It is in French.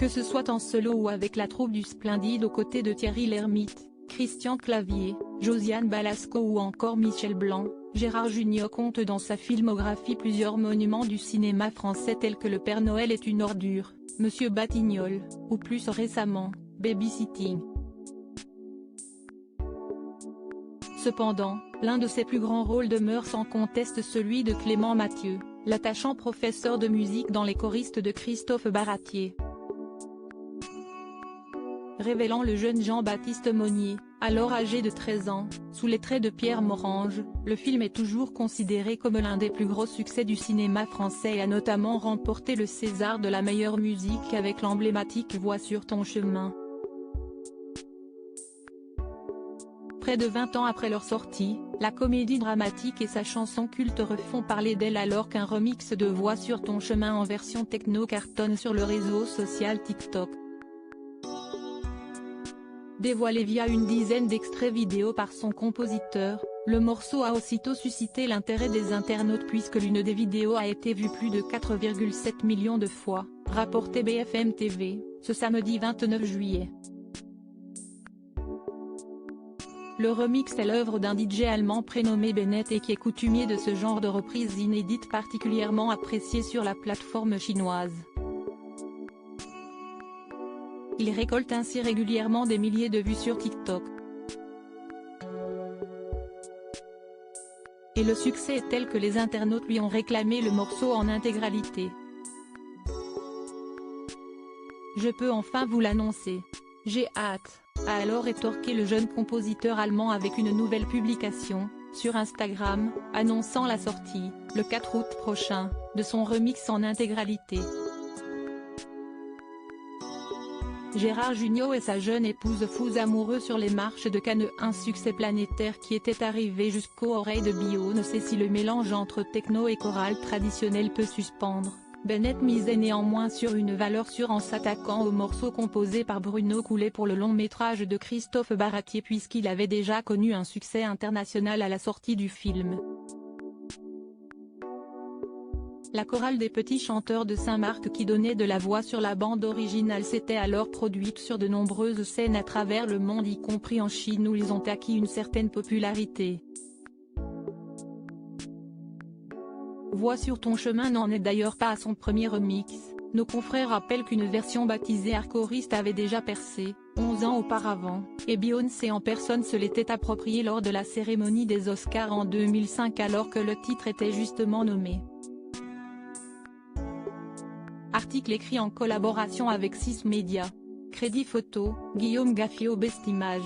Que ce soit en solo ou avec la troupe du Splendide aux côtés de Thierry Lhermitte, Christian Clavier, Josiane Balasco ou encore Michel Blanc, Gérard Jugnot compte dans sa filmographie plusieurs monuments du cinéma français tels que Le Père Noël est une ordure, Monsieur Batignolles, ou plus récemment, Babysitting. Cependant, l'un de ses plus grands rôles demeure sans conteste celui de Clément Mathieu, l'attachant professeur de musique dans Les choristes de Christophe Baratier. Révélant le jeune Jean-Baptiste Monnier, alors âgé de 13 ans, sous les traits de Pierre Morange, le film est toujours considéré comme l'un des plus gros succès du cinéma français et a notamment remporté le César de la meilleure musique avec l'emblématique Voix sur ton chemin. Près de 20 ans après leur sortie, la comédie dramatique et sa chanson culte refont parler d'elle alors qu'un remix de Voix sur ton chemin en version techno cartonne sur le réseau social TikTok. Dévoilé via une dizaine d'extraits vidéo par son compositeur, le morceau a aussitôt suscité l'intérêt des internautes puisque l'une des vidéos a été vue plus de 4,7 millions de fois, rapporté BFM TV, ce samedi 29 juillet. Le remix est l'œuvre d'un DJ allemand prénommé Bennett et qui est coutumier de ce genre de reprises inédites particulièrement appréciées sur la plateforme chinoise. Il récolte ainsi régulièrement des milliers de vues sur TikTok. Et le succès est tel que les internautes lui ont réclamé le morceau en intégralité. Je peux enfin vous l'annoncer. J'ai hâte, a alors rétorqué le jeune compositeur allemand avec une nouvelle publication, sur Instagram, annonçant la sortie, le 4 août prochain, de son remix en intégralité. Gérard Jugnot et sa jeune épouse fous amoureux sur les marches de Cannes, un succès planétaire qui était arrivé jusqu'aux oreilles de Bio ne sait si le mélange entre techno et chorale traditionnelle peut suspendre. Bennett misait néanmoins sur une valeur sûre en s'attaquant au morceau composé par Bruno Coulet pour le long métrage de Christophe Baratier puisqu'il avait déjà connu un succès international à la sortie du film. La chorale des petits chanteurs de Saint-Marc qui donnait de la voix sur la bande originale s'était alors produite sur de nombreuses scènes à travers le monde y compris en Chine où ils ont acquis une certaine popularité. Voix sur ton chemin n'en est d'ailleurs pas à son premier remix, nos confrères rappellent qu'une version baptisée Archoriste avait déjà percé, 11 ans auparavant, et Beyoncé en personne se l'était approprié lors de la cérémonie des Oscars en 2005 alors que le titre était justement nommé. Article écrit en collaboration avec 6 Médias. Crédit photo, Guillaume Gaffiot Best Image.